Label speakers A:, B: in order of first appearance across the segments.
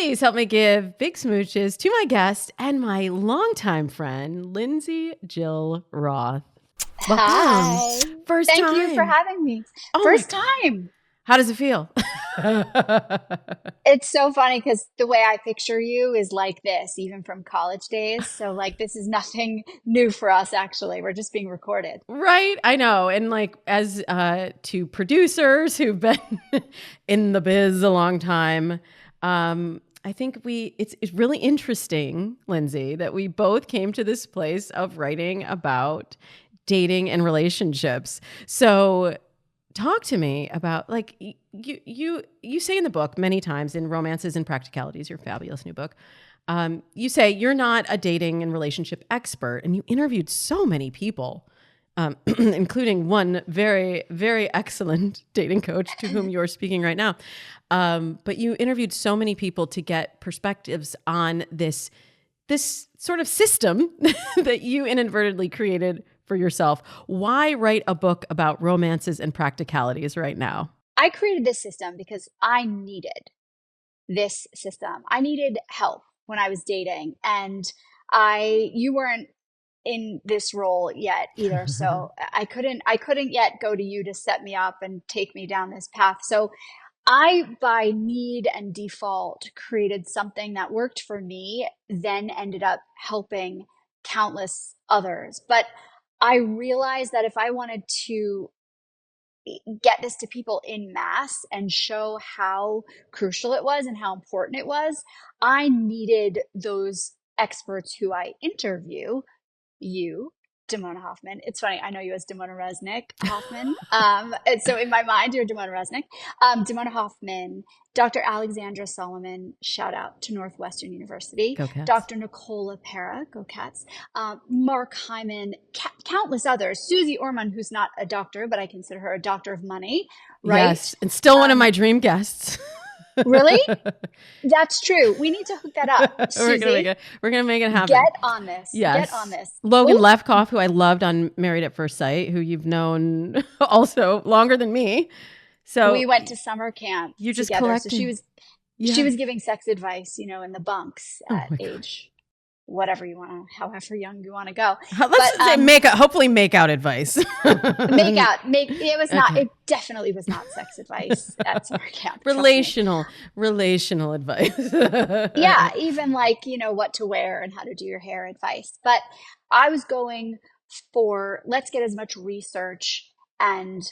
A: Please help me give big smooches to my guest and my longtime friend, Lindsay Jill Roth. Welcome.
B: Hi.
A: First time.
B: Thank you for having me.
A: Oh
B: First time.
A: How does it feel?
B: It's so funny because the way I picture you is like this, even from college days. So like this is nothing new for us, actually. We're just being recorded.
A: Right? I know. And like as to producers who've been in the biz a long time, I think it's really interesting, Lindsay, that we both came to this place of writing about dating and relationships. So talk to me about, like, you say in the book many times, in Romances and Practicalities, your fabulous new book, you say you're not a dating and relationship expert, and you interviewed so many people, including one very, very excellent dating coach to whom you're speaking right now. But you interviewed so many people to get perspectives on this sort of system that you inadvertently created for yourself. Why write a book about romances and practicalities right now?
B: I created this system because I needed this system. I needed help when I was dating, and you weren't in this role yet either. So I couldn't yet go to you to set me up and take me down this path. So I, by need and default, created something that worked for me, then ended up helping countless others. But I realized that if I wanted to get this to people in mass and show how crucial it was and how important it was, I needed those experts who I interview, you, Damona Hoffman. It's funny, I know you as Damona Resnick Hoffman. And so in my mind, you're Damona Resnick. Damona Hoffman, Dr. Alexandra Solomon, shout out to Northwestern University.
A: Go Cats.
B: Dr. Nicola Pera, go Cats. Mark Hyman, countless others. Susie Orman, who's not a doctor, but I consider her a doctor of money, right?
A: Yes, and still one of my dream guests.
B: Really? That's true. We need to hook that up. Susie,
A: we're gonna make it happen.
B: Get on this.
A: Yes.
B: Get on this.
A: Logan Lefkoff, who I loved on Married at First Sight, who you've known also longer than me. So
B: we went to summer camp together. So she was giving sex advice, in the bunks at age whatever you want to, however young you want to go.
A: Let's say hopefully make out advice.
B: It definitely was not sex advice at summer camp.
A: Relational advice.
B: Yeah. Even like, what to wear and how to do your hair advice. But I was going for, let's get as much research and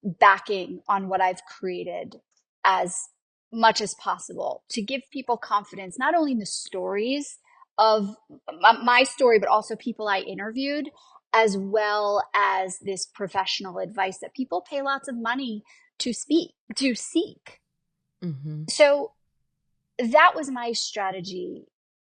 B: backing on what I've created as much as possible to give people confidence, not only in the stories of my story, but also people I interviewed, as well as this professional advice that people pay lots of money to seek.
A: Mm-hmm.
B: So that was my strategy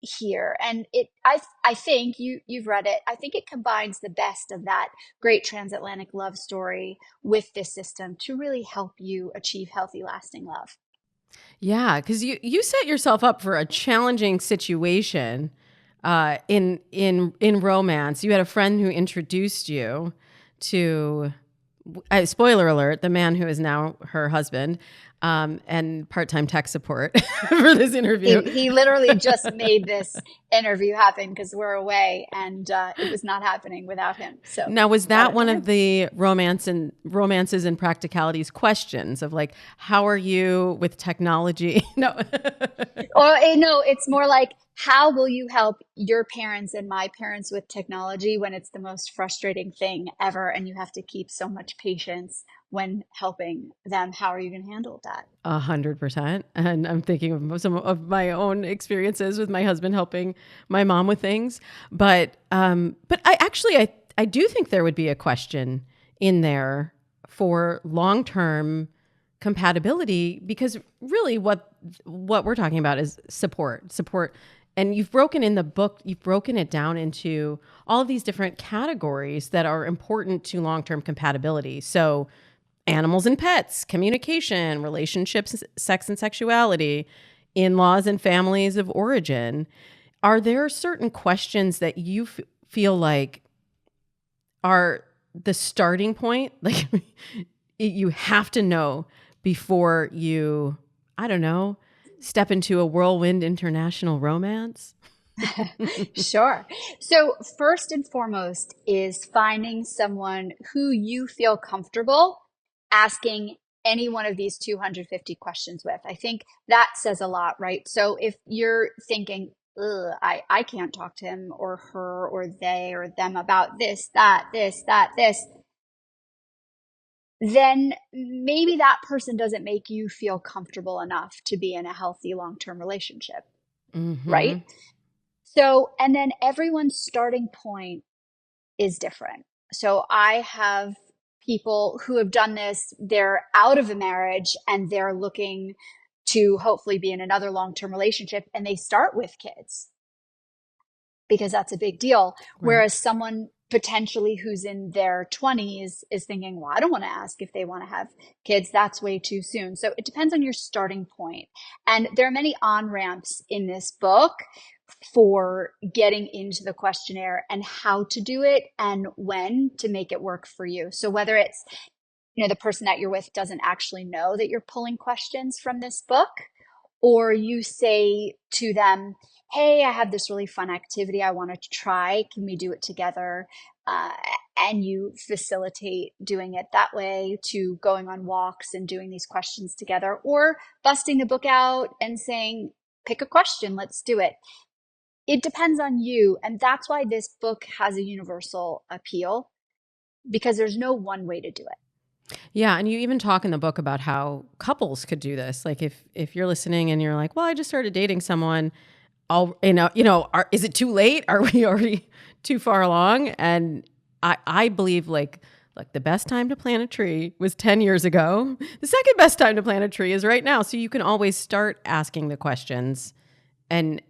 B: here. And I think you've read it. I think it combines the best of that great transatlantic love story with this system to really help you achieve healthy, lasting love.
A: Yeah, because you set yourself up for a challenging situation in romance. You had a friend who introduced you to, spoiler alert, the man who is now her husband, and part-time tech support for this interview.
B: He literally just made this interview happen because we're away, and it was not happening without him. So
A: now, was that one of the romances and practicalities questions of like, how are you with technology? No.
B: No, it's more like, how will you help your parents and my parents with technology when it's the most frustrating thing ever and you have to keep so much patience when helping them? How are you going to handle that?
A: 100%. And I'm thinking of some of my own experiences with my husband helping my mom with things. But I do think there would be a question in there for long-term compatibility, because really what we're talking about is support. And you've broken it down into all of these different categories that are important to long-term compatibility. So animals and pets, communication, relationships, sex and sexuality, in-laws and families of origin. Are there certain questions that you feel like are the starting point? Like you have to know before you, I don't know, step into a whirlwind international romance?
B: Sure. So, first and foremost is finding someone who you feel comfortable asking any one of these 250 questions with. I think that says a lot, right? So, if you're thinking, ugh, I can't talk to him or her or they or them about this, then maybe that person doesn't make you feel comfortable enough to be in a healthy long term relationship, right?
A: Mm-hmm.
B: So, and then everyone's starting point is different. So I have people who have done this, they're out of a marriage and they're looking to hopefully be in another long-term relationship and they start with kids because that's a big deal.
A: Right.
B: Whereas someone potentially who's in their 20s is thinking, well, I don't want to ask if they want to have kids. That's way too soon. So it depends on your starting point. And there are many on ramps in this book for getting into the questionnaire and how to do it and when to make it work for you. So whether it's, the person that you're with doesn't actually know that you're pulling questions from this book, or you say to them, hey, I have this really fun activity I wanted to try. Can we do it together? Uh, and you facilitate doing it that way, to going on walks and doing these questions together, or busting the book out and saying, pick a question, let's do it. It depends on you. And that's why this book has a universal appeal, because there's no one way to do it.
A: Yeah, and you even talk in the book about how couples could do this. Like if you're listening and you're like, "Well, I just started dating someone, is it too late? Are we already too far along?" And I believe like the best time to plant a tree was 10 years ago. The second best time to plant a tree is right now. So you can always start asking the questions, and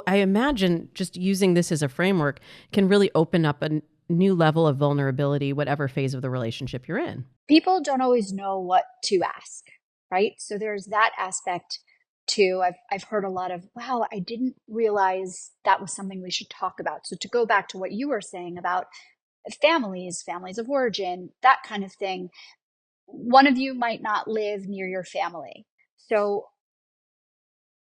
A: I imagine just using this as a framework can really open up a new level of vulnerability, whatever phase of the relationship you're in.
B: People don't always know what to ask, right? So there's that aspect too. I've heard a lot of, wow, I didn't realize that was something we should talk about. So to go back to what you were saying about families of origin, that kind of thing, one of you might not live near your family. So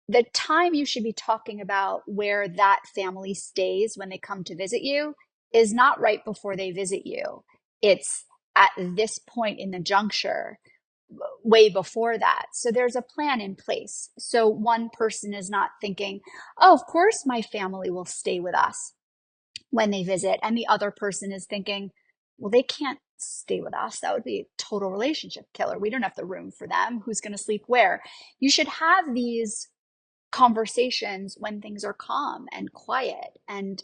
B: the time you should be talking about where that family stays when they come to visit you is not right before they visit you. It's at this point in the juncture, way before that. So there's a plan in place. So one person is not thinking, oh, of course my family will stay with us when they visit. And the other person is thinking, well, they can't stay with us. That would be a total relationship killer. We don't have the room for them. Who's going to sleep where? You should have these conversations when things are calm and quiet and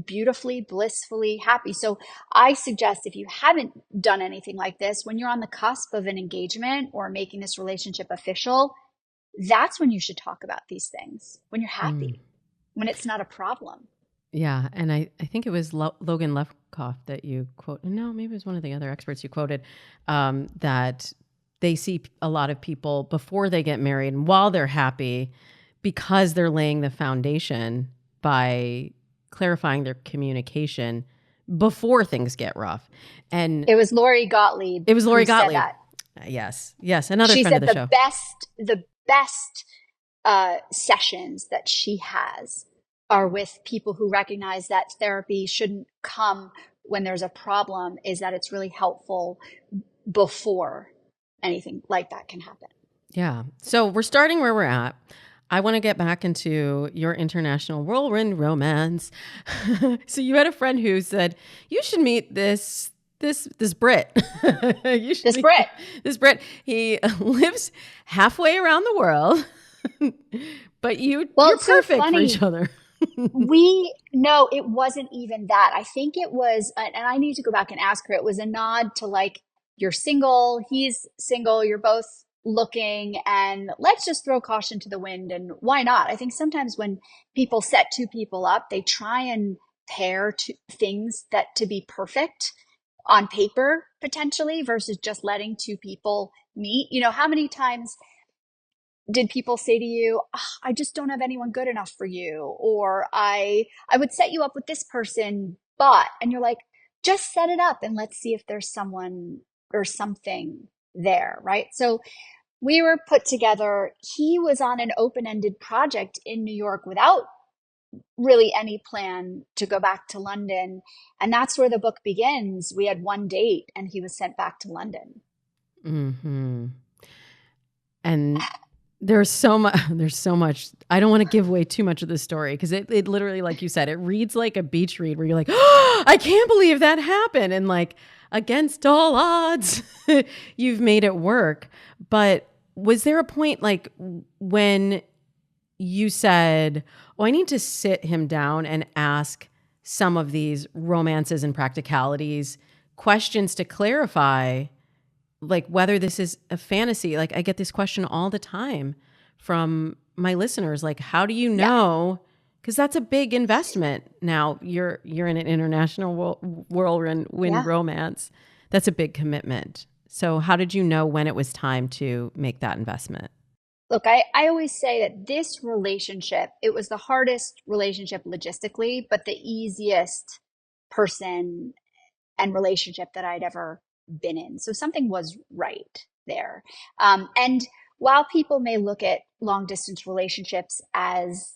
B: beautifully, blissfully happy. So I suggest, if you haven't done anything like this, when you're on the cusp of an engagement or making this relationship official, that's when you should talk about these things, when you're happy, when it's not a problem.
A: Yeah. And I think it was Logan Lefkoff that you quote. No, maybe it was one of the other experts you quoted, that they see a lot of people before they get married and while they're happy, because they're laying the foundation by clarifying their communication before things get rough. And
B: It was Lori Gottlieb
A: it was Lori
B: who said
A: Gottlieb.
B: that.
A: Yes. Yes. Another
B: She
A: friend
B: said
A: of the show.
B: the best sessions that she has are with people who recognize that therapy shouldn't come when there's a problem, is that it's really helpful before anything like that can happen.
A: Yeah. So we're starting where we're at. I want to get back into your international whirlwind romance. So you had a friend who said, you should meet this Brit. You should
B: This
A: meet
B: Brit.
A: this Brit. He lives halfway around the world, but you're
B: It's so
A: perfect for
B: funny.
A: each other.
B: No, it wasn't even that. I think it was, and I need to go back and ask her, it was a nod to like, you're single, he's single, you're both looking, and let's just throw caution to the wind. And why not? I think sometimes when people set two people up, they try and pair two things that to be perfect on paper potentially versus just letting two people meet. How many times did people say to you, oh, I just don't have anyone good enough for you, or I would set you up with this person, and you're like, just set it up and let's see if there's someone or something there, right? So We were put together. He was on an open-ended project in New York without really any plan to go back to London. And that's where the book begins. We had one date and he was sent back to London.
A: Mm-hmm. And there's so much. There's so much. I don't want to give away too much of the story because it literally, like you said, it reads like a beach read where you're like, oh, I can't believe that happened, and like against all odds, you've made it work. But was there a point like when you said, "Oh, I need to sit him down and ask some of these romances and practicalities questions to clarify"? Like whether this is a fantasy. Like I get this question all the time from my listeners. Like, how do you know? Because that's a big investment. Now you're in an international whirlwind romance. That's a big commitment. So how did you know when it was time to make that investment?
B: Look, I always say that this relationship, it was the hardest relationship logistically, but the easiest person and relationship that I'd ever been in. So something was right there. And while people may look at long distance relationships as,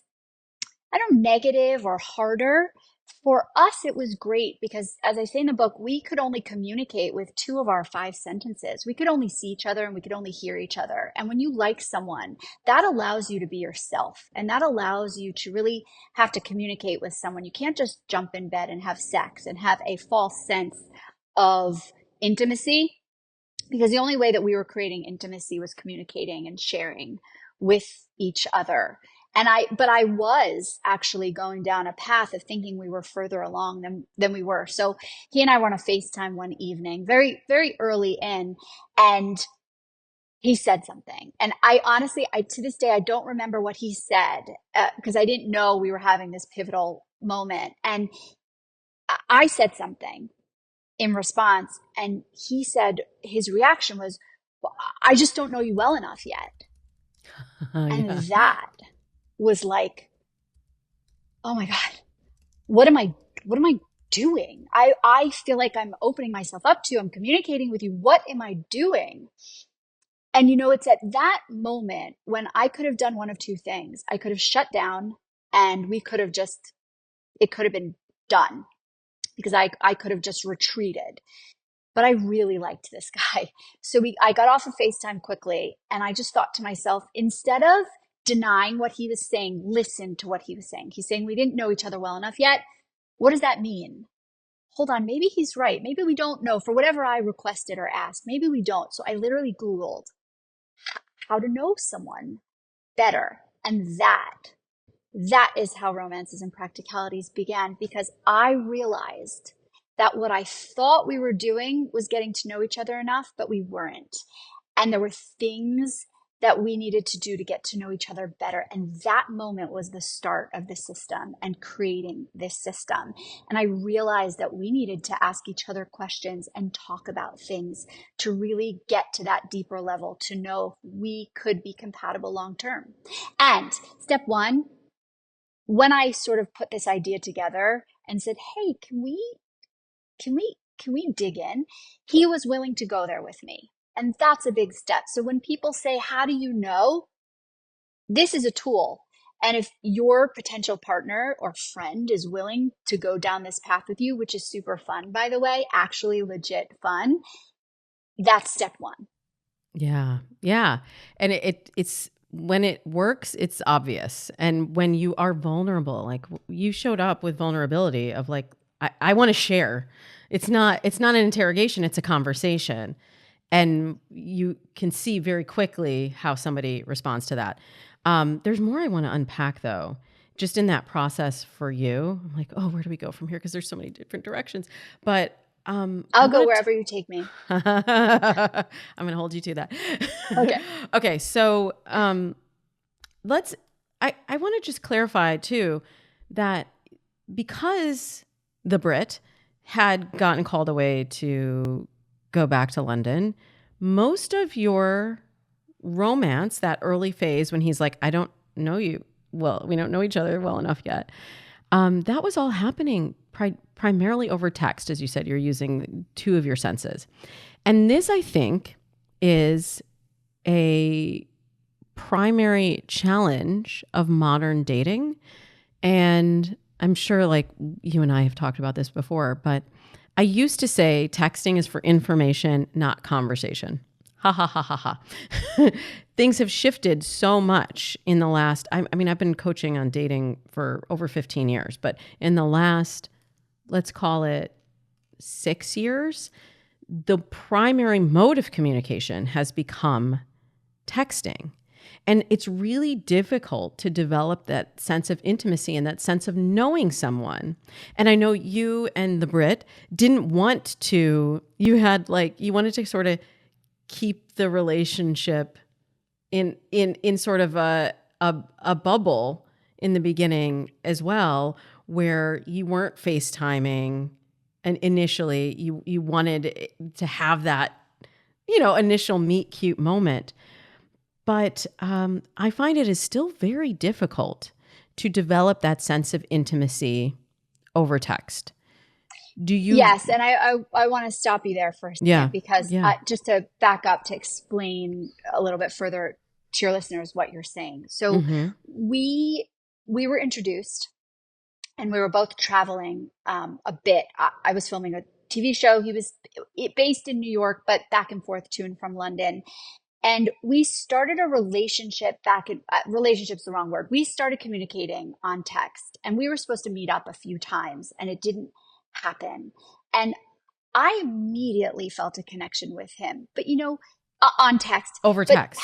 B: I don't know, negative or harder, for us, it was great because, as I say in the book, we could only communicate with 2 of our 5 sentences. We could only see each other and we could only hear each other. And when you like someone, that allows you to be yourself. And that allows you to really have to communicate with someone. You can't just jump in bed and have sex and have a false sense of intimacy, because the only way that we were creating intimacy was communicating and sharing with each other. But I was actually going down a path of thinking we were further along than we were. So he and I were on a FaceTime one evening, very, very early in, and he said something. And I honestly, to this day, I don't remember what he said because I didn't know we were having this pivotal moment. And I said something in response, and he said his reaction was, well, I just don't know you well enough yet. And that was like, oh my God, what am I doing? I feel like I'm opening myself up to you. I'm communicating with you. What am I doing? And it's at that moment when I could have done one of 2 things. I could have shut down and it could have been done because I could have just retreated. But I really liked this guy. So I got off of FaceTime quickly, and I just thought to myself, instead of denying what he was saying, listen to what he was saying. He's saying we didn't know each other well enough yet. What does that mean? Hold on, maybe he's right. Maybe we don't know for whatever I requested or asked. Maybe we don't. So I literally Googled how to know someone better. And that is how Romances and Practicalities began, because I realized that what I thought we were doing was getting to know each other enough, but we weren't. And there were things that we needed to do to get to know each other better. And that moment was the start of the system and creating this system. And I realized that we needed to ask each other questions and talk about things to really get to that deeper level, to know if we could be compatible long term. And step 1, when I sort of put this idea together and said, hey, can we dig in? He was willing to go there with me. And that's a big step. So when people say, how do you know? This is a tool. And if your potential partner or friend is willing to go down this path with you, which is super fun, by the way, actually legit fun, that's step 1.
A: Yeah. Yeah. And it's when it works, it's obvious. And when you are vulnerable, like you showed up with vulnerability of like, I want to share. It's not an interrogation, it's a conversation. And you can see very quickly how somebody responds to that. There's more I want to unpack though, just in that process for you. I'm like, oh, where do we go from here? Because there's so many different directions. But
B: I'll go wherever you take me.
A: I'm going to hold you to that.
B: Okay.
A: Okay. So I want to just clarify too that because the Brit had gotten called away to go back to London, most of your romance, that early phase when he's like, I don't know you well, we don't know each other well enough yet. That was all happening primarily over text. As you said, you're using 2 of your senses. And this, I think, is a primary challenge of modern dating. And I'm sure like you and I have talked about this before, but I used to say texting is for information, not conversation. Ha ha ha ha ha. Things have shifted so much in the last, I mean, I've been coaching on dating for over 15 years, but in the last, let's call it 6 years, the primary mode of communication has become texting. And it's really difficult to develop that sense of intimacy and that sense of knowing someone. And I know you and the Brit didn't want to, you wanted to sort of keep the relationship in sort of a bubble in the beginning as well, where you weren't FaceTiming. And initially you wanted to have that, initial meet cute moment. But I find it is still very difficult to develop that sense of intimacy over text. Do you?
B: Yes, and I want to stop you there for a second because just to back up to explain a little bit further to your listeners what you're saying. So we were introduced, and we were both traveling a bit. I was filming a TV show. He was based in New York, but back and forth to and from London. And we started a relationship relationship's the wrong word. We started communicating on text, and we were supposed to meet up a few times, and it didn't happen. And I immediately felt a connection with him, but on text.
A: Over text.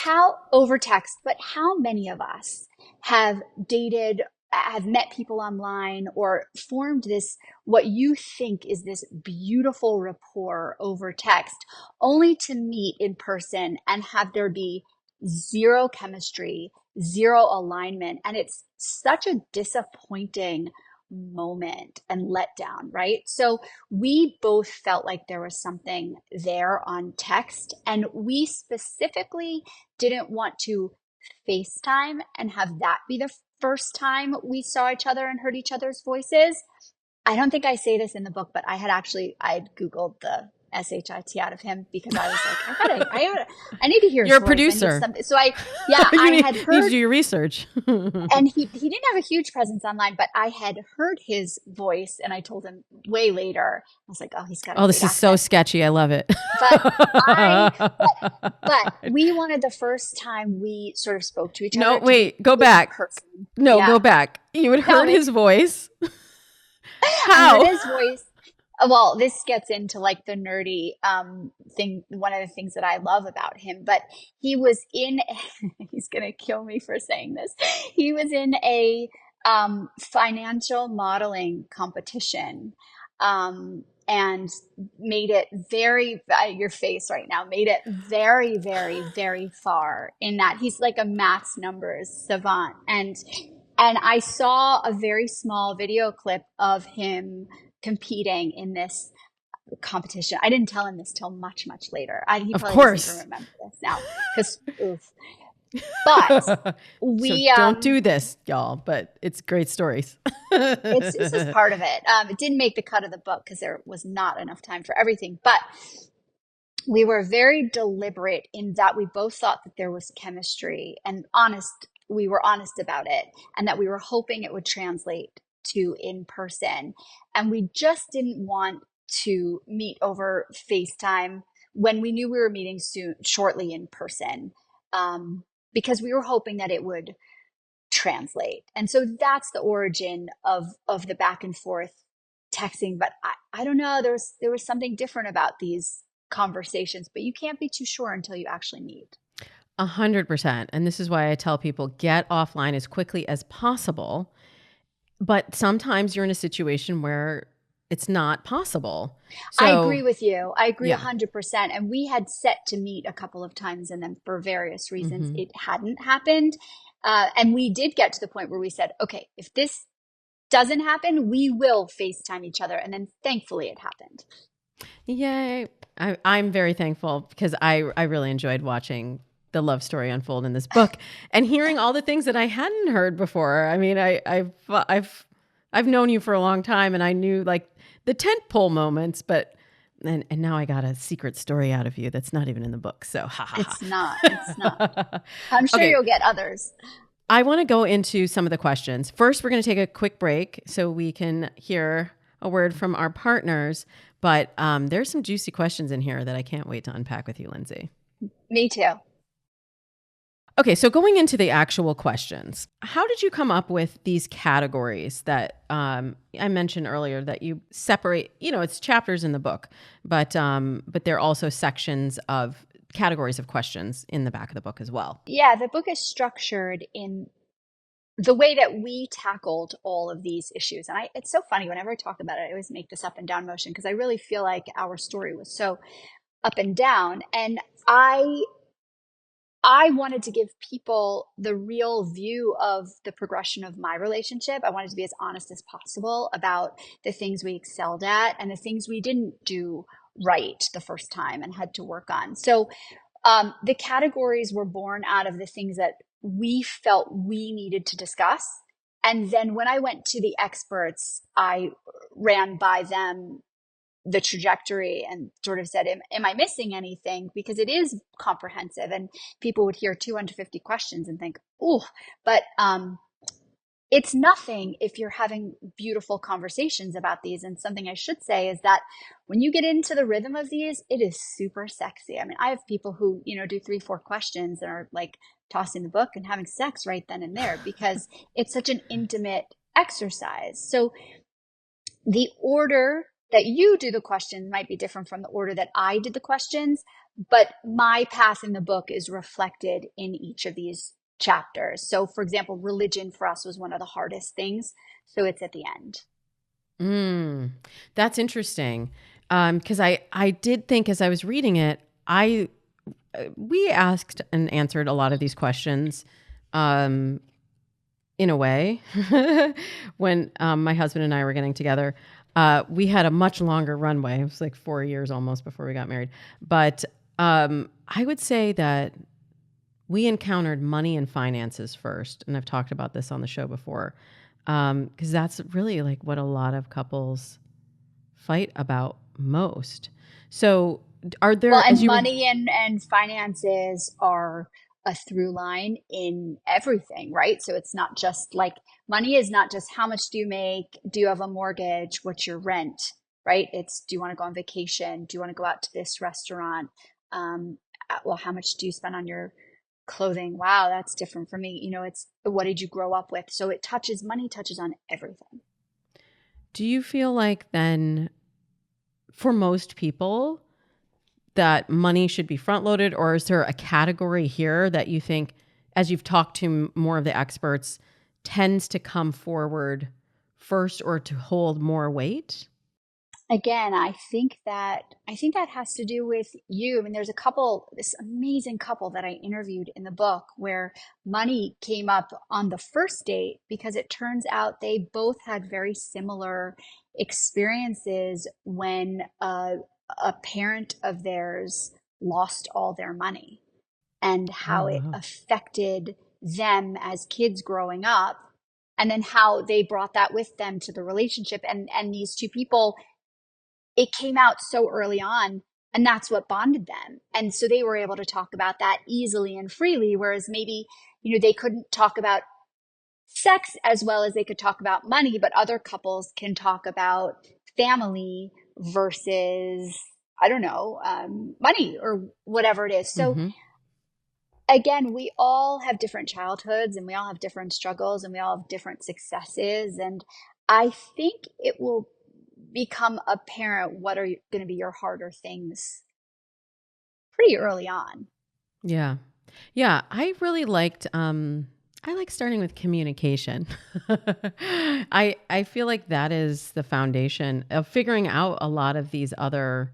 B: But how many of us have dated, have met people online, or formed this, what you think is this beautiful rapport over text, only to meet in person and have there be zero chemistry, zero alignment. And it's such a disappointing moment and letdown, right? So we both felt like there was something there on text, and we specifically didn't want to FaceTime and have that be the first time we saw each other and heard each other's voices. I don't think I say this in the book, but I had Googled the SHIT out of him because I was like, I need to hear his
A: You're a
B: voice.
A: producer.
B: So I had heard.
A: You do your research.
B: And he didn't have a huge presence online, but I had heard his voice, and I told him way later. I was like, oh, he's got a
A: this is so sketchy. I love it.
B: But we wanted the first time we sort of spoke to each other.
A: No, wait, go back. Go back. You had heard his voice. How?
B: I heard his voice. Well, this gets into like the nerdy thing, one of the things that I love about him, but he was in, he's going to kill me for saying this. He was in a financial modeling competition and made it your face right now, made it very, very, very far in that he's like a maths numbers savant. And I saw a very small video clip of him competing in this competition. I didn't tell him this till much, much later. He probably doesn't even remember this now. Because, But we
A: so don't do this, y'all. But it's great stories.
B: It's just part of it. It didn't make the cut of the book because there was not enough time for everything. But we were very deliberate in that we both thought that there was chemistry and we were honest about it, and that we were hoping it would translate to in person. And we just didn't want to meet over FaceTime when we knew we were meeting shortly in person, because we were hoping that it would translate. And so that's the origin of the back and forth texting. But I don't know, there was something different about these conversations, but you can't be too sure until you actually meet.
A: 100%. And this is why I tell people, get offline as quickly as possible. But sometimes you're in a situation where it's not possible. So,
B: I agree with you. I agree 100%. And we had set to meet a couple of times, and then for various reasons, it hadn't happened. And we did get to the point where we said, okay, if this doesn't happen, we will FaceTime each other. And then thankfully it happened.
A: Yay. I'm very thankful because I really enjoyed watching the love story unfold in this book and hearing all the things that I hadn't heard before. I mean, I've known you for a long time, and I knew like the tentpole moments, but And now I got a secret story out of you that's not even in the book. So ha
B: It's
A: ha
B: not. It's not.
A: ha.
B: I'm sure
A: Okay,
B: you'll get others.
A: I want to go into some of the questions. First, we're going to take a quick break so we can hear a word from our partners. But there's some juicy questions in here that I can't wait to unpack with you, Lindsay.
B: Me too.
A: Okay, so going into the actual questions, how did you come up with these categories that I mentioned earlier that you separate? You know, it's chapters in the book, but there are also sections of categories of questions in the back of the book as well.
B: Yeah, the book is structured in the way that we tackled all of these issues. And it's so funny, whenever I talk about it, I always make this up and down motion because I really feel like our story was so up and down. And I wanted to give people the real view of the progression of my relationship. I wanted to be as honest as possible about the things we excelled at and the things we didn't do right the first time and had to work on. So the categories were born out of the things that we felt we needed to discuss. And then when I went to the experts, I ran by them the trajectory and sort of said, am I missing anything? Because it is comprehensive, and people would hear 250 questions and think, oh, but it's nothing if you're having beautiful conversations about these. And something I should say is that when you get into the rhythm of these, it is super sexy. I mean, I have people who, do 3, 4 questions and are like tossing the book and having sex right then and there because it's such an intimate exercise. So the order that you do the questions might be different from the order that I did the questions, but my path in the book is reflected in each of these chapters. So, for example, religion for us was one of the hardest things. So it's at the end.
A: That's interesting. Because I did think as I was reading it, we asked and answered a lot of these questions in a way. When my husband and I were getting together, we had a much longer runway. It was like 4 years almost before we got married. But I would say that we encountered money and finances first. And I've talked about this on the show before. Because that's really like what a lot of couples fight about most. So are there,
B: Well,
A: as
B: and
A: you were,
B: money and finances are a through line in everything, right? So it's not just like money is not just how much do you make? Do you have a mortgage? What's your rent? Right? It's do you want to go on vacation? Do you want to go out to this restaurant? Well, how much do you spend on your clothing? Wow, that's different for me. It's what did you grow up with? So money touches on everything.
A: do you feel like then for most people that money should be front loaded, or is there a category here that you think, as you've talked to more of the experts, tends to come forward first or to hold more weight?
B: Again, I think that has to do with you. I mean, this amazing couple that I interviewed in the book where money came up on the first date because it turns out they both had very similar experiences when a parent of theirs lost all their money and
A: Oh,
B: how it
A: wow.
B: affected them as kids growing up, and then how they brought that with them to the relationship. And these two people, it came out so early on, and that's what bonded them. And so they were able to talk about that easily and freely, whereas maybe, they couldn't talk about sex as well as they could talk about money, but other couples can talk about family versus, I don't know, money or whatever it is. So
A: Mm-hmm.
B: again, we all have different childhoods and we all have different struggles and we all have different successes. And I think it will become apparent what are going to be your harder things pretty early on.
A: Yeah. Yeah. I really liked, I like starting with communication. I feel like that is the foundation of figuring out a lot of these other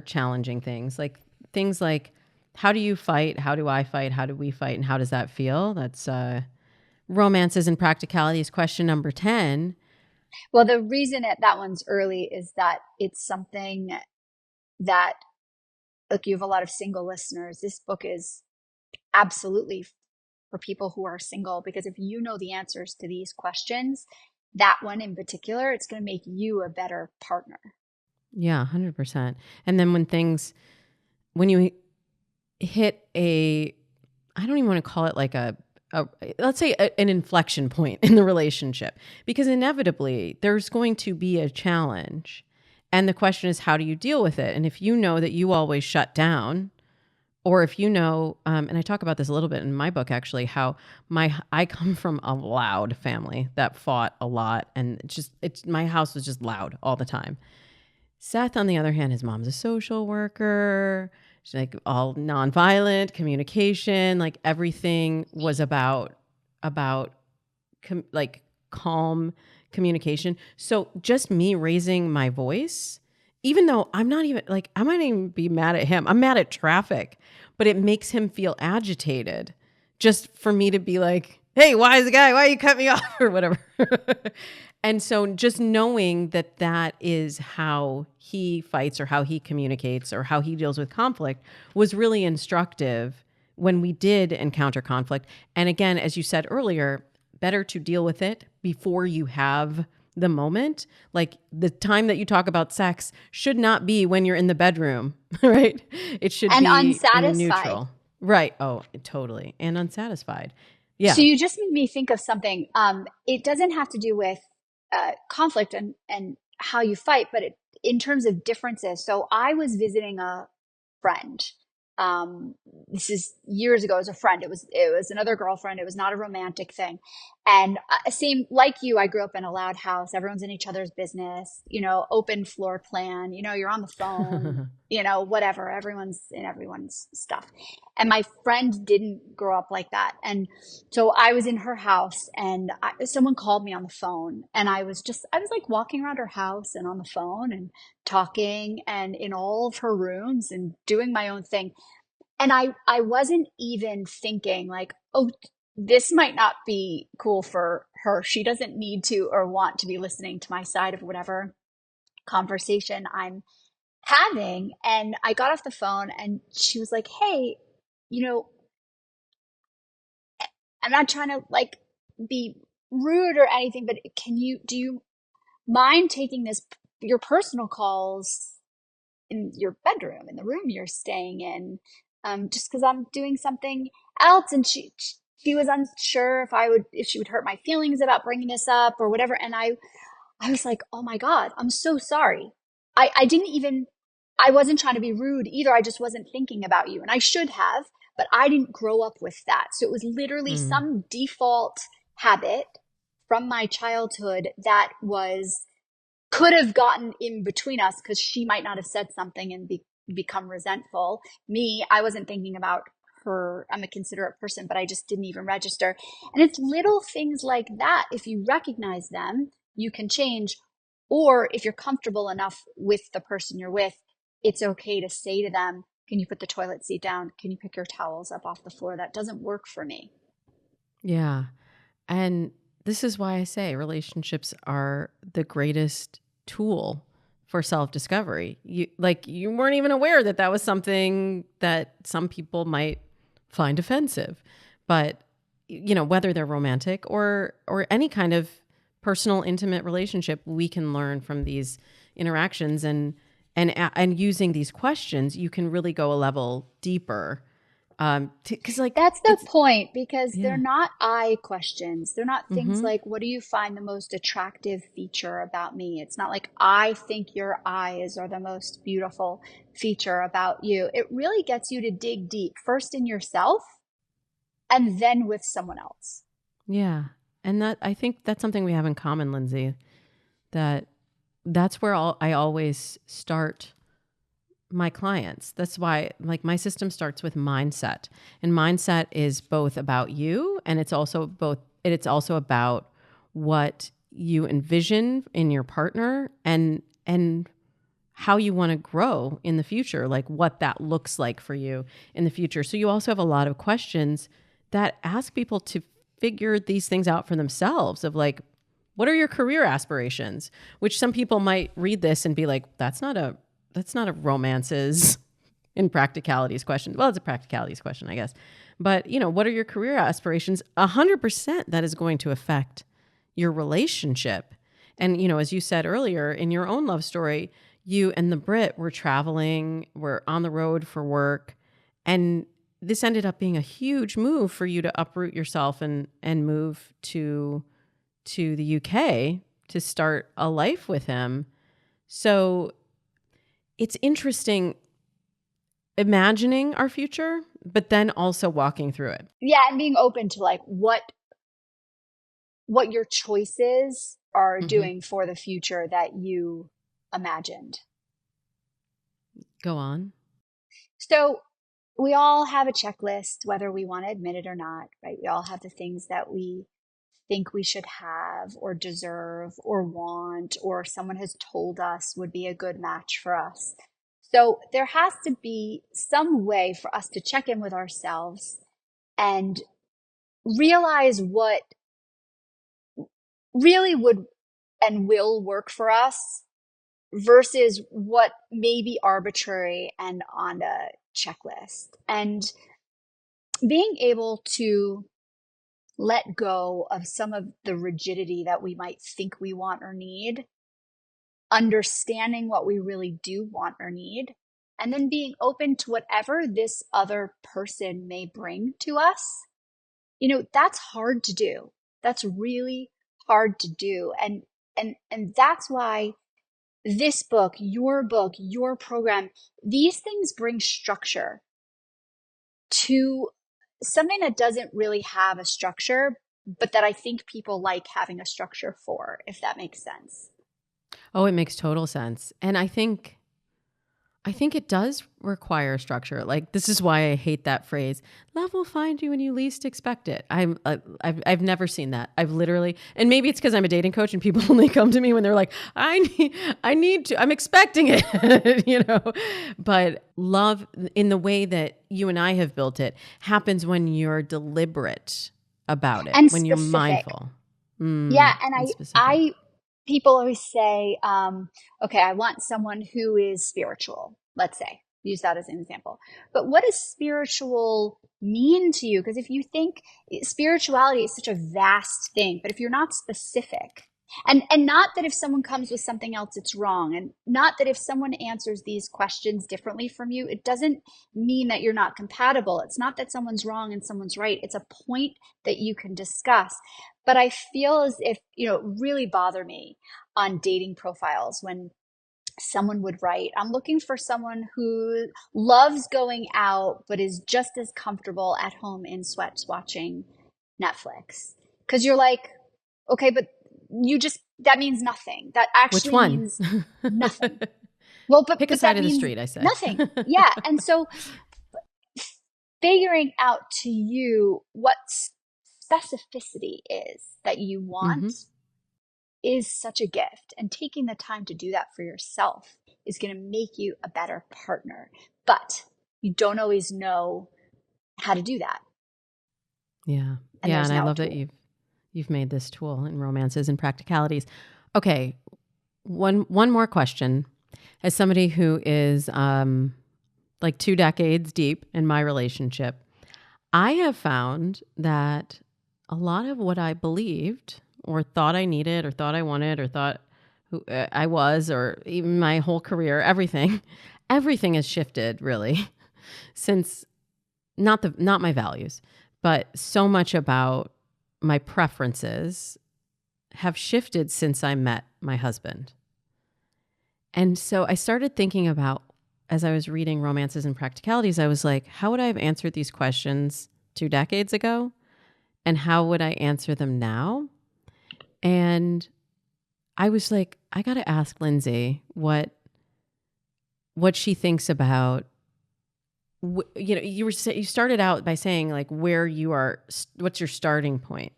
A: challenging things like how do you fight? How do I fight? How do we fight? And how does that feel? That's romances and practicalities question number 10.
B: Well, the reason that one's early is that it's something that, look, you have a lot of single listeners. This book is absolutely for people who are single, because if you know the answers to these questions, that one in particular, it's going to make you a better partner.
A: Yeah, 100%. And then when you hit I don't even want to call it like let's say an inflection point in the relationship, because inevitably there's going to be a challenge. And the question is, how do you deal with it? And if you know that you always shut down, or if you know, and I talk about this a little bit in my book, actually, how I come from a loud family that fought a lot, and my house was just loud all the time. Seth, on the other hand, his mom's a social worker. She's like all nonviolent communication. Like everything was about like calm communication. So just me raising my voice, even though I'm not even like, I might even be mad at him. I'm mad at traffic, but it makes him feel agitated just for me to be like, hey, wise guy, why you cut me off or whatever. And so just knowing that that is how he fights or how he communicates or how he deals with conflict was really instructive when we did encounter conflict. And again, as you said earlier, better to deal with it before you have the moment. Like the time that you talk about sex should not be when you're in the bedroom, right? It should
B: And
A: be in
B: unsatisfied.
A: neutral. Right. Oh, totally. And unsatisfied. Yeah.
B: So you just made me think of something. It doesn't have to do with conflict and how you fight, but in terms of differences. So I was visiting a friend. Um, this is years ago. As a friend. It was another girlfriend. It was not a romantic thing. And same like you, I grew up in a loud house. Everyone's in each other's business. Open floor plan. You're on the phone. Whatever. Everyone's in everyone's stuff. And my friend didn't grow up like that. And so I was in her house, and someone called me on the phone, and I was like walking around her house and on the phone and talking and in all of her rooms and doing my own thing. And I wasn't even thinking like, oh, this might not be cool for her. She doesn't need to or want to be listening to my side of whatever conversation I'm having. And I got off the phone, and she was like, hey, you know, I'm not trying to like be rude or anything, but do you mind taking your personal calls in your bedroom, in the room you're staying in, just because I'm doing something else? And she was unsure if she would hurt my feelings about bringing this up or whatever. And I was like, oh my God, I'm so sorry. I didn't even, I wasn't trying to be rude either. I just wasn't thinking about you. And I should have, but I didn't grow up with that. So it was literally
A: Mm.
B: some default habit from my childhood that could have gotten in between us because she might not have said something and become resentful. Me, I wasn't thinking about her. I'm a considerate person, but I just didn't even register. And it's little things like that. If you recognize them, you can change. Or if you're comfortable enough with the person you're with, it's okay to say to them, can you put the toilet seat down? Can you pick your towels up off the floor? That doesn't work for me.
A: Yeah. And this is why I say relationships are the greatest tool for self-discovery. You weren't even aware that that was something that some people might find offensive. But whether they're romantic or any kind of personal intimate relationship, we can learn from these interactions, and using these questions, you can really go a level deeper. Because like
B: That's the
A: it's
B: point, because they're
A: yeah.
B: not I questions. They're not things
A: Mm-hmm.
B: like, what do you find the most attractive feature about me? It's not like, I think your eyes are the most beautiful feature about you. It really gets you to dig deep, first in yourself and then with someone else.
A: Yeah. And that I think that's something we have in common, Lindsay, that that's where I always start my clients. That's why like my system starts with mindset. And mindset is both about you, and it's also about what you envision in your partner, and how you want to grow in the future, like what that looks like for you in the future. So you also have a lot of questions that ask people to figure these things out for themselves, of like, what are your career aspirations? Which some people might read this and be like, that's not a romances in practicalities question. Well, it's a practicalities question, I guess. But, what are your career aspirations? 100% that is going to affect your relationship. And, as you said earlier, in your own love story, you and the Brit were traveling, were on the road for work, and this ended up being a huge move for you to uproot yourself and move to the UK to start a life with him. So it's interesting imagining our future, but then also walking through it.
B: Yeah, and being open to like what your choices are
A: Mm-hmm.
B: doing for the future that you imagined.
A: Go on.
B: So we all have a checklist, whether we want to admit it or not, right? We all have the things that we think we should have or deserve or want, or someone has told us would be a good match for us. So there has to be some way for us to check in with ourselves and realize what really would and will work for us versus what may be arbitrary and on a checklist. And being able to let go of some of the rigidity that we might think we want or need, understanding what we really do want or need, and then being open to whatever this other person may bring to us. That's hard to do. That's really hard to do. And that's why this book, your program, these things bring structure to something that doesn't really have a structure, but that I think people like having a structure for, if that makes sense.
A: Oh, it makes total sense. And I think it does require structure. Like, this is why I hate that phrase. Love will find you when you least expect it. I've never seen that. I've literally, and maybe it's because I'm a dating coach and people only come to me when they're like, I need to, I'm expecting it, But love, in the way that you and I have built it, happens when you're deliberate about it,
B: And
A: when you're
B: specific.
A: mindful.
B: Yeah,
A: And
B: and
A: specific.
B: people always say, okay, I want someone who is spiritual, let's say, use that as an example. But what does spiritual mean to you? Because if you think spirituality is such a vast thing, but if you're not specific, and not that if someone comes with something else, it's wrong, and not that if someone answers these questions differently from you, it doesn't mean that you're not compatible. It's not that someone's wrong and someone's right. It's a point that you can discuss. But I feel as if, it really bother me on dating profiles when someone would write, I'm looking for someone who loves going out, but is just as comfortable at home in sweats watching Netflix. Because you're like, okay, but that means nothing. That
A: Which
B: actually
A: one?
B: means nothing. Well,
A: Pick a
B: but
A: side
B: that
A: of the
B: means
A: street, I say.
B: nothing. Yeah. And so figuring out to you what specificity is that you want
A: Hmm.
B: is such a gift. And taking the time to do that for yourself is going to make you a better partner. But you don't always know how to do that.
A: Yeah.
B: And
A: Yeah.
B: there's
A: And I
B: now a
A: love that
B: tool.
A: you've made this tool in romances and practicalities. Okay. One more question. As somebody who is like 2 decades deep in my relationship, I have found that a lot of what I believed or thought I needed or thought I wanted or thought who I was, or even my whole career, everything has shifted really since, not my values, but so much about my preferences have shifted since I met my husband. And so I started thinking about, as I was reading Romances and Practicalities, I was like, how would I have answered these questions 2 decades ago? And how would I answer them now? And I was like, I got to ask Lindsay what she thinks about. You started out by saying like where you are, what's your starting point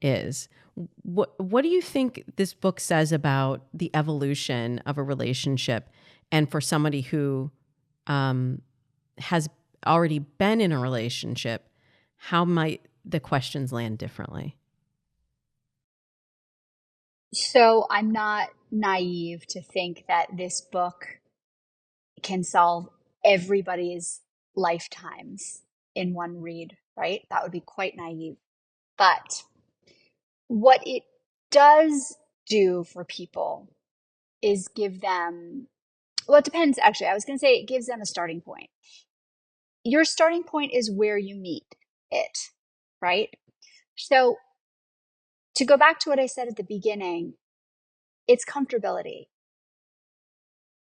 A: is. What do you think this book says about the evolution of a relationship, and for somebody who has already been in a relationship, how might the questions land differently?
B: So I'm not naive to think that this book can solve everybody's lifetimes in one read, right? That would be quite naive. But what it does do for people is give them Well, it depends, actually. I was going to say it gives them a starting point. Your starting point is where you meet it, right? So to go back to what I said at the beginning, it's comfortability.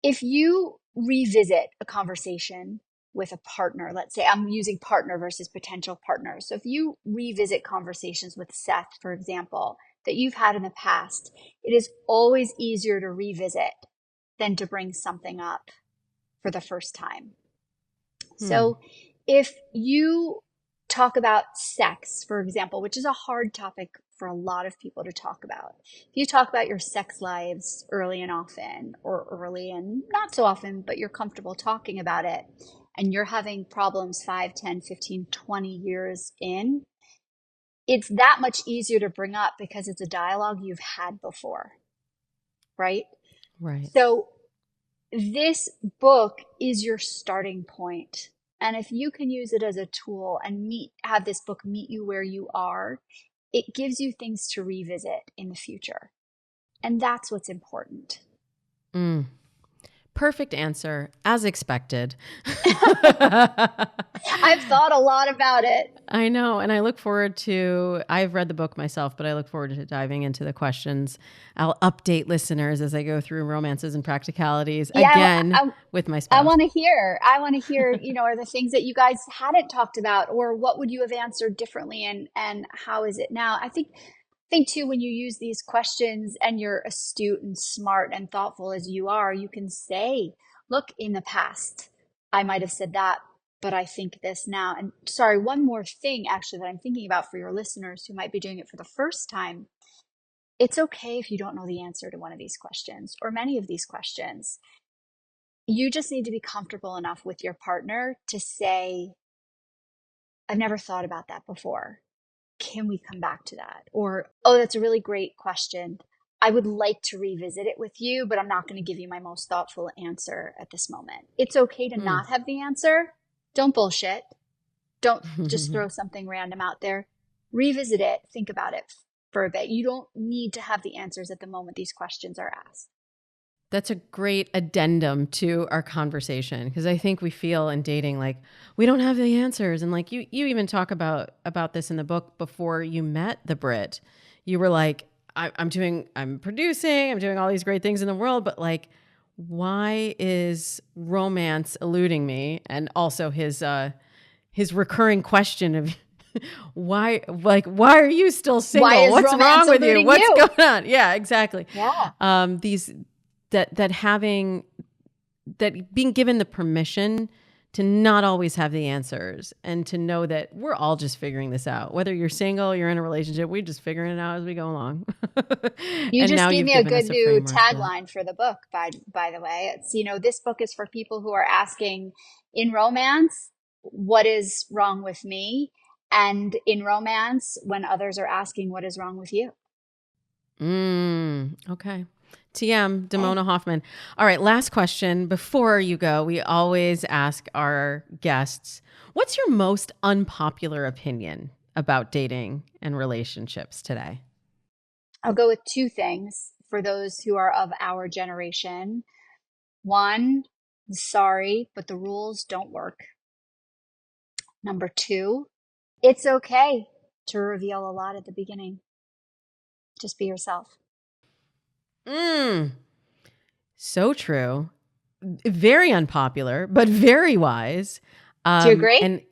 B: If you revisit a conversation with a partner, let's say I'm using partner versus potential partner. So if you revisit conversations with Seth, for example, that you've had in the past, it is always easier to revisit than to bring something up for the first time. So if you talk about sex, for example, which is a hard topic for a lot of people to talk about. If you talk about your sex lives early and often, or early and not so often, but you're comfortable talking about it, and you're having problems 5, 10, 15, 20 years in, it's that much easier to bring up because it's a dialogue you've had before, right?
A: Right.
B: So this book is your starting point. And if you can use it as a tool and have this book meet you where you are, it gives you things to revisit in the future. And that's what's important.
A: Perfect answer, as expected.
B: I've thought a lot about it.
A: I know. And I look forward to, I've read the book myself, but I look forward to diving into the questions. I'll update listeners as I go through romances and practicalities with my spouse.
B: I want to hear, are the things that you guys hadn't talked about, or what would you have answered differently, and how is it now? I think too, when you use these questions and you're astute and smart and thoughtful as you are, you can say, look, in the past, I might have said that, but I think this now. And sorry, one more thing actually that I'm thinking about for your listeners who might be doing it for the first time. It's okay if you don't know the answer to one of these questions or many of these questions. You just need to be comfortable enough with your partner to say, I've never thought about that before. Can we come back to that? Or, oh, that's a really great question. I would like to revisit it with you, but I'm not going to give you my most thoughtful answer at this moment. It's okay to not have the answer. Don't bullshit. Don't just throw something random out there. Revisit it. Think about it for a bit. You don't need to have the answers at the moment these questions are asked.
A: That's a great addendum to our conversation, because I think we feel in dating like we don't have the answers. And like you even talk about this in the book before you met the Brit. You were like, I'm producing, I'm doing all these great things in the world, but like, why is romance eluding me? And also his recurring question of why are you still single? What's wrong with you? What's going on? Yeah, exactly.
B: Yeah.
A: Being given the permission to not always have the answers, and to know that we're all just figuring this out. Whether you're single, you're in a relationship, we're just figuring it out as we go along.
B: You just gave me a good new tagline for the book, by the way. It's, this book is for people who are asking in romance, what is wrong with me? And in romance, when others are asking, what is wrong with you?
A: Okay. TM, Damona Hoffman. All right, last question. Before you go, we always ask our guests, what's your most unpopular opinion about dating and relationships today?
B: I'll go with two things for those who are of our generation. One, sorry, but the rules don't work. Number two, it's okay to reveal a lot at the beginning. Just be yourself.
A: So true. Very unpopular, but very wise.
B: Do you agree?
A: And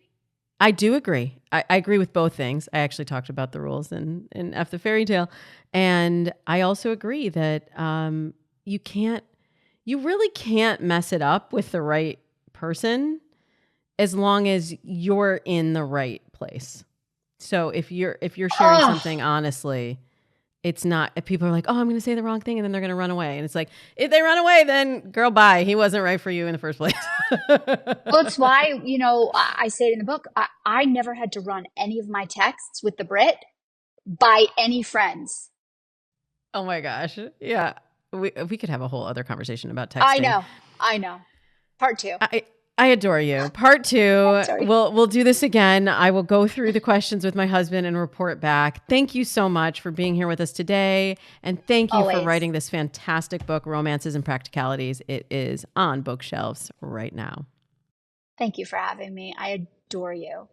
A: I do agree. I agree with both things. I actually talked about the rules in F the Fairy Tale. And I also agree that you really can't mess it up with the right person as long as you're in the right place. So if you're sharing something honestly, it's not, if people are like, oh, I'm going to say the wrong thing and then they're going to run away. And it's like, if they run away, then girl, bye. He wasn't right for you in the first place.
B: Well, it's why, I say it in the book. I never had to run any of my texts with the Brit by any friends.
A: Oh my gosh. Yeah. We could have a whole other conversation about texting.
B: I know. Part two.
A: I adore you. Part two,
B: Sorry.
A: we'll do this again. I will go through the questions with my husband and report back. Thank you so much for being here with us today. And thank you for
B: Always.
A: writing this fantastic book, Romances and Practicalities. It is on bookshelves right now.
B: Thank you for having me. I adore you.